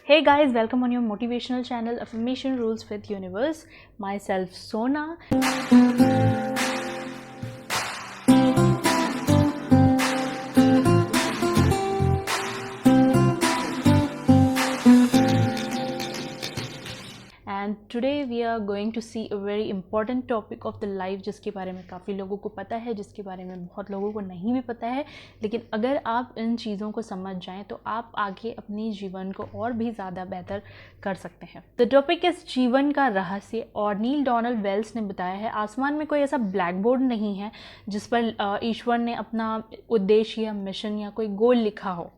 Hey guys, welcome on your motivational channel Affirmation Rules with Universe. Myself Sona. And today we are going to see a very important topic of the life, जिसके बारे में काफ़ी लोगों को पता है, जिसके बारे में बहुत लोगों को नहीं भी पता है। लेकिन अगर आप इन चीज़ों को समझ जाएं तो आप आगे अपने जीवन को और भी ज़्यादा बेहतर कर सकते हैं। द टॉपिक इज जीवन का रहस्य। और नील डोनाल्ड वेल्स ने बताया है, आसमान में कोई ऐसा ब्लैक बोर्ड नहीं है जिस पर ईश्वर ने अपना उद्देश्य या मिशन या कोई गोल लिखा हो।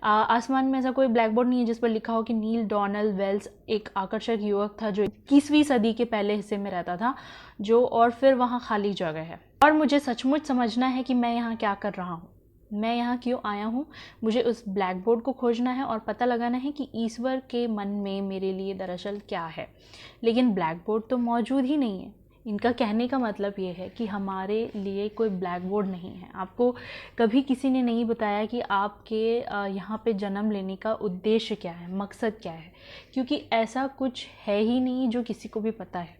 आसमान में ऐसा कोई ब्लैक बोर्ड नहीं है जिस पर लिखा हो कि नील डोनाल्ड वेल्स एक आकर्षक युवक था जो 21वीं सदी के पहले हिस्से में रहता था और फिर वहाँ खाली जगह है और मुझे सचमुच समझना है कि मैं यहाँ क्या कर रहा हूँ, मैं यहाँ क्यों आया हूँ। मुझे उस ब्लैक बोर्ड को खोजना है और पता लगाना है कि ईश्वर के मन में मेरे लिए दरअसल क्या है। लेकिन ब्लैक बोर्ड तो मौजूद ही नहीं है। इनका कहने का मतलब ये है कि हमारे लिए कोई ब्लैक बोर्ड नहीं है। आपको कभी किसी ने नहीं बताया कि आपके यहाँ पे जन्म लेने का उद्देश्य क्या है, मकसद क्या है, क्योंकि ऐसा कुछ है ही नहीं जो किसी को भी पता है।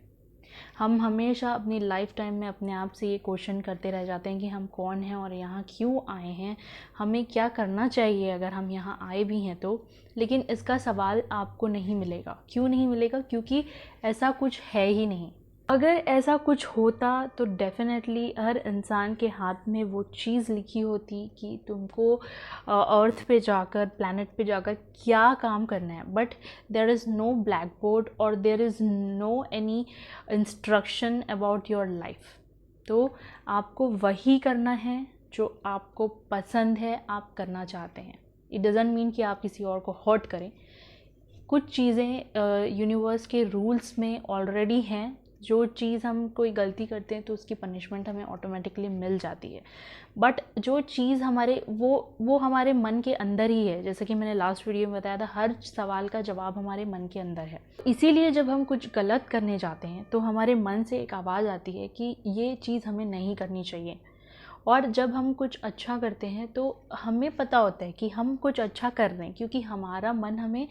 हम हमेशा अपनी लाइफ टाइम में अपने आप से ये क्वेश्चन करते रह जाते हैं कि हम कौन हैं और यहाँ क्यों आए हैं, हमें क्या करना चाहिए अगर हम यहाँ आए भी हैं तो। लेकिन इसका सवाल आपको नहीं मिलेगा। क्यों नहीं मिलेगा? क्योंकि ऐसा कुछ है ही नहीं। अगर ऐसा कुछ होता तो डेफिनेटली हर इंसान के हाथ में वो चीज़ लिखी होती कि तुमको अर्थ पे जाकर, प्लैनेट पे जाकर क्या काम करना है। But there is no black board और there is no any instruction about your life. तो आपको वही करना है जो आपको पसंद है, आप करना चाहते हैं। इट डज़ंट मीन कि आप किसी और को हर्ट करें। कुछ चीज़ें यूनिवर्स के रूल्स में ऑलरेडी हैं। जो चीज़ हम कोई गलती करते हैं तो उसकी पनिशमेंट हमें ऑटोमेटिकली मिल जाती है। बट जो चीज़ हमारे वो हमारे मन के अंदर ही है। जैसे कि मैंने लास्ट वीडियो में बताया था, हर सवाल का जवाब हमारे मन के अंदर है। इसीलिए जब हम कुछ गलत करने जाते हैं तो हमारे मन से एक आवाज़ आती है कि ये चीज़ हमें नहीं करनी चाहिए। और जब हम कुछ अच्छा करते हैं तो हमें पता होता है कि हम कुछ अच्छा कर रहे हैं, क्योंकि हमारा मन हमें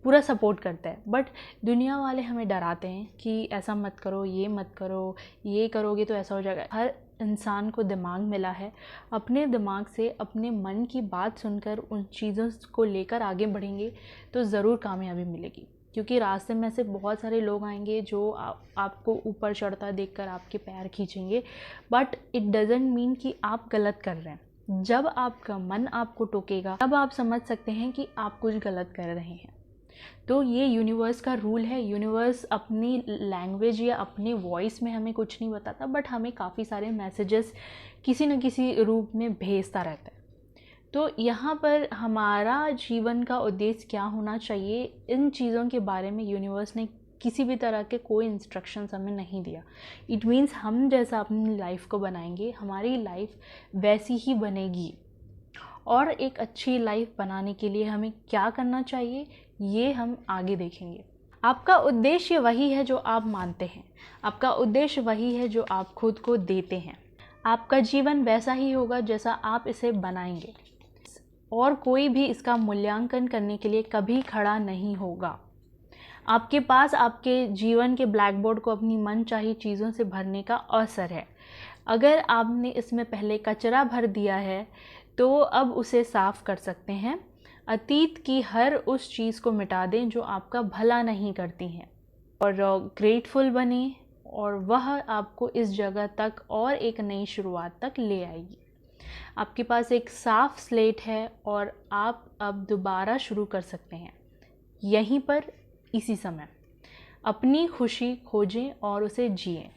पूरा सपोर्ट करता है। बट दुनिया वाले हमें डराते हैं कि ऐसा मत करो, ये मत करो, ये करोगे तो ऐसा हो जाएगा। हर इंसान को दिमाग मिला है। अपने दिमाग से, अपने मन की बात सुनकर उन चीज़ों को लेकर आगे बढ़ेंगे तो ज़रूर कामयाबी मिलेगी। क्योंकि रास्ते में से बहुत सारे लोग आएंगे जो आपको ऊपर चढ़ता देखकर आपके पैर खींचेंगे। बट इट डज़ंट मीन कि आप गलत कर रहे हैं। जब आपका मन आपको टोकेगा तब आप समझ सकते हैं कि आप कुछ गलत कर रहे हैं। तो ये यूनिवर्स का रूल है। यूनिवर्स अपनी लैंग्वेज या अपने वॉइस में हमें कुछ नहीं बताता, बट हमें काफ़ी सारे मैसेजेस किसी न किसी रूप में भेजता रहता है। तो यहाँ पर हमारा जीवन का उद्देश्य क्या होना चाहिए, इन चीज़ों के बारे में यूनिवर्स ने किसी भी तरह के कोई इंस्ट्रक्शंस हमें नहीं दिया। इट मीन्स हम जैसा अपनी लाइफ को बनाएंगे, हमारी लाइफ वैसी ही बनेगी। और एक अच्छी लाइफ बनाने के लिए हमें क्या करना चाहिए ये हम आगे देखेंगे। आपका उद्देश्य वही है जो आप मानते हैं। आपका उद्देश्य वही है जो आप खुद को देते हैं। आपका जीवन वैसा ही होगा जैसा आप इसे बनाएंगे, और कोई भी इसका मूल्यांकन करने के लिए कभी खड़ा नहीं होगा। आपके पास आपके जीवन के ब्लैक बोर्ड को अपनी मनचाही चीज़ों से भरने का अवसर है। अगर आपने इसमें पहले कचरा भर दिया है तो अब उसे साफ कर सकते हैं। अतीत की हर उस चीज़ को मिटा दें जो आपका भला नहीं करती हैं और ग्रेटफुल बने, और वह आपको इस जगह तक और एक नई शुरुआत तक ले आएगी। आपके पास एक साफ स्लेट है और आप अब दोबारा शुरू कर सकते हैं, यहीं पर, इसी समय। अपनी खुशी खोजें और उसे जिएं।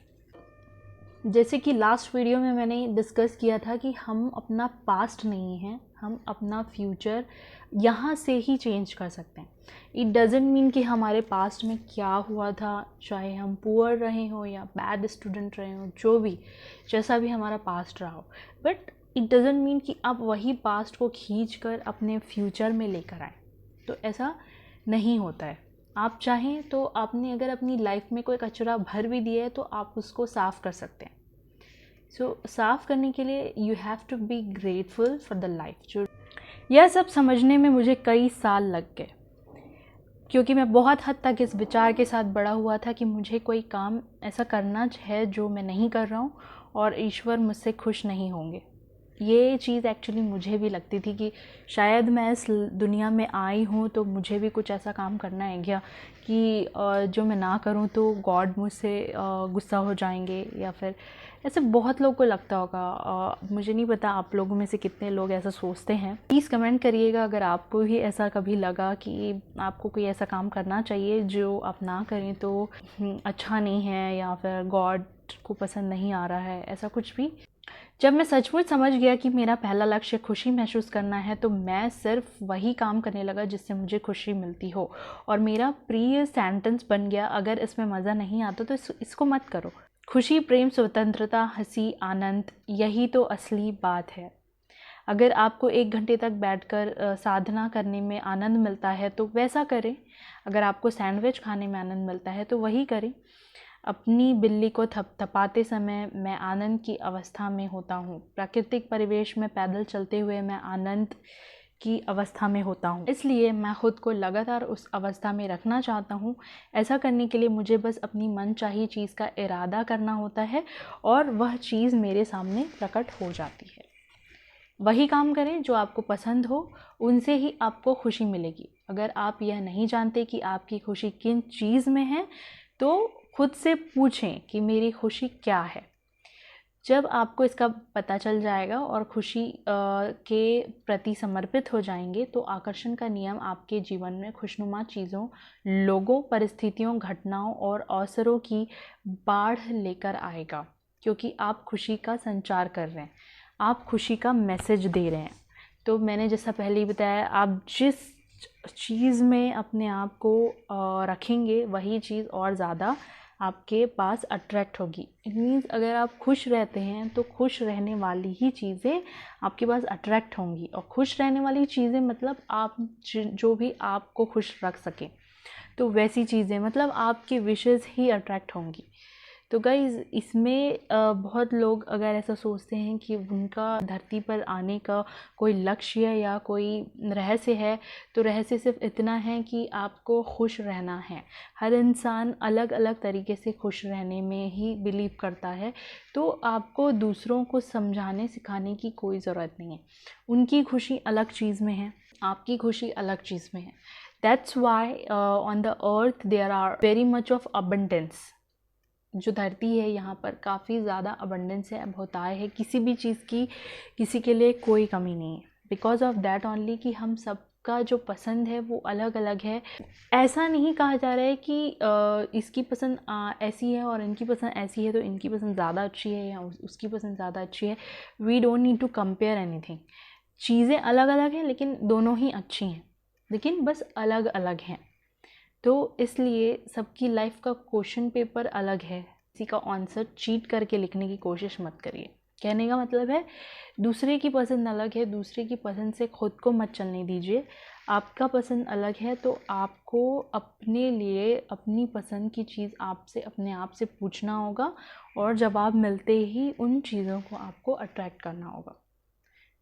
जैसे कि लास्ट वीडियो में मैंने डिस्कस किया था कि हम अपना पास्ट नहीं हैं, हम अपना फ्यूचर यहाँ से ही चेंज कर सकते हैं। इट डज़ंट मीन कि हमारे पास्ट में क्या हुआ था, चाहे हम पुअर रहे हों या बैड स्टूडेंट रहे हों, जो भी, जैसा भी हमारा पास्ट रहा हो, बट इट डज़ंट मीन कि आप वही पास्ट को खींच कर अपने फ्यूचर में लेकर आए। तो ऐसा नहीं होता है। आप चाहें तो आपने अगर अपनी लाइफ में कोई कचरा भर भी दिया है तो आप उसको साफ़ कर सकते हैं। साफ़ करने के लिए you have to be grateful for the life. जो यह सब समझने में मुझे कई साल लग गए। क्योंकि मैं बहुत हद तक इस विचार के साथ बड़ा हुआ था कि मुझे कोई काम ऐसा करना है जो मैं नहीं कर रहा हूँ और ईश्वर मुझसे खुश नहीं होंगे। ये चीज़ एक्चुअली मुझे भी लगती थी कि शायद मैं इस दुनिया में आई हूँ तो मुझे भी कुछ ऐसा काम करना है क्या कि जो मैं ना करूँ तो गॉड मुझसे गुस्सा हो जाएंगे, या फिर ऐसे बहुत लोगों को लगता होगा। मुझे नहीं पता आप लोगों में से कितने लोग ऐसा सोचते हैं। प्लीज़ कमेंट करिएगा अगर आपको भी ऐसा कभी लगा कि आपको कोई ऐसा काम करना चाहिए जो आप ना करें तो अच्छा नहीं है, या फिर गॉड को पसंद नहीं आ रहा है, ऐसा कुछ भी। जब मैं सचमुच समझ गया कि मेरा पहला लक्ष्य खुशी महसूस करना है तो मैं सिर्फ वही काम करने लगा जिससे मुझे खुशी मिलती हो। और मेरा प्रिय सेंटेंस बन गया, अगर इसमें मज़ा नहीं आता तो इसको मत करो। खुशी, प्रेम, स्वतंत्रता, हंसी, आनंद, यही तो असली बात है। अगर आपको 1 घंटे तक बैठकर साधना करने में आनंद मिलता है तो वैसा करें। अगर आपको सैंडविच खाने में आनंद मिलता है तो वही करें। अपनी बिल्ली को थपथपाते समय मैं आनंद की अवस्था में होता हूँ। प्राकृतिक परिवेश में पैदल चलते हुए मैं आनंद की अवस्था में होता हूँ। इसलिए मैं खुद को लगातार उस अवस्था में रखना चाहता हूँ। ऐसा करने के लिए मुझे बस अपनी मनचाही चीज़ का इरादा करना होता है और वह चीज़ मेरे सामने प्रकट हो जाती है। वही काम करें जो आपको पसंद हो, उनसे ही आपको खुशी मिलेगी। अगर आप यह नहीं जानते कि आपकी खुशी किन चीज़ में है तो खुद से पूछें कि मेरी खुशी क्या है। जब आपको इसका पता चल जाएगा और खुशी के प्रति समर्पित हो जाएंगे तो आकर्षण का नियम आपके जीवन में खुशनुमा चीज़ों, लोगों, परिस्थितियों, घटनाओं और अवसरों की बाढ़ लेकर आएगा, क्योंकि आप खुशी का संचार कर रहे हैं, आप खुशी का मैसेज दे रहे हैं। तो मैंने जैसा पहले ही बताया, आप जिस चीज़ में अपने आप को रखेंगे वही चीज़ और ज़्यादा आपके पास अट्रैक्ट होगी। इट मीन्स अगर आप खुश रहते हैं तो खुश रहने वाली ही चीज़ें आपके पास अट्रैक्ट होंगी। और खुश रहने वाली चीज़ें मतलब आप जो भी आपको खुश रख सकें, तो वैसी चीज़ें मतलब आपकी विशेज़ ही अट्रैक्ट होंगी। तो गाइज़, इसमें बहुत लोग अगर ऐसा सोचते हैं कि उनका धरती पर आने का कोई लक्ष्य या कोई रहस्य है, तो रहस्य सिर्फ इतना है कि आपको खुश रहना है। हर इंसान अलग अलग तरीके से खुश रहने में ही बिलीव करता है, तो आपको दूसरों को समझाने सिखाने की कोई ज़रूरत नहीं है। उनकी खुशी अलग चीज़ में है, आपकी खुशी अलग चीज़ में है। That's why on the earth there are very much of abundance. जो धरती है यहाँ पर काफ़ी ज़्यादा अबंडेंस है, बहुतायत है, किसी भी चीज़ की किसी के लिए कोई कमी नहीं है। बिकॉज ऑफ दैट ओनली कि हम सबका जो पसंद है वो अलग अलग है। ऐसा नहीं कहा जा रहा है कि इसकी पसंद ऐसी है और इनकी पसंद ऐसी है तो इनकी पसंद ज़्यादा अच्छी है या उसकी पसंद ज़्यादा अच्छी है। We don't need to compare anything. चीज़ें अलग अलग हैं लेकिन दोनों ही अच्छी हैं, लेकिन बस अलग अलग हैं। तो इसलिए सबकी लाइफ का क्वेश्चन पेपर अलग है, किसी का आंसर चीट करके लिखने की कोशिश मत करिए। कहने का मतलब है दूसरे की पसंद अलग है, दूसरे की पसंद से खुद को मत चलने दीजिए। आपका पसंद अलग है तो आपको अपने लिए अपनी पसंद की चीज़ आपसे अपने आप से पूछना होगा और जवाब मिलते ही उन चीज़ों को आपको अट्रैक्ट करना होगा।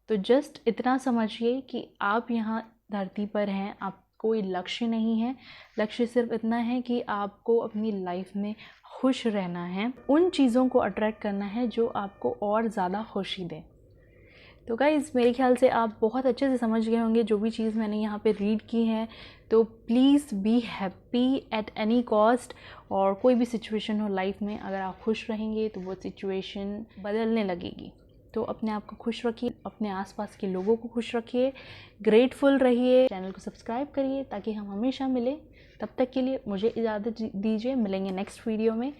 तो जस्ट इतना समझिए कि आप यहाँ धरती पर हैं, आप कोई लक्ष्य नहीं है। लक्ष्य सिर्फ इतना है कि आपको अपनी लाइफ में खुश रहना है, उन चीज़ों को अट्रैक्ट करना है जो आपको और ज़्यादा खुशी दें। तो गाइज़, मेरे ख्याल से आप बहुत अच्छे से समझ गए होंगे जो भी चीज़ मैंने यहाँ पे रीड की है। तो please be happy at any cost. और कोई भी सिचुएशन हो लाइफ में, अगर आप खुश रहेंगे तो वो सिचुएशन बदलने लगेगी। तो अपने आप को खुश रखिए, अपने आसपास के लोगों को खुश रखिए, ग्रेटफुल रहिए। चैनल को सब्सक्राइब करिए ताकि हम हमेशा मिलें। तब तक के लिए मुझे इजाज़त दीजिए, मिलेंगे नेक्स्ट वीडियो में।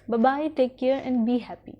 Bye bye, take care and be happy.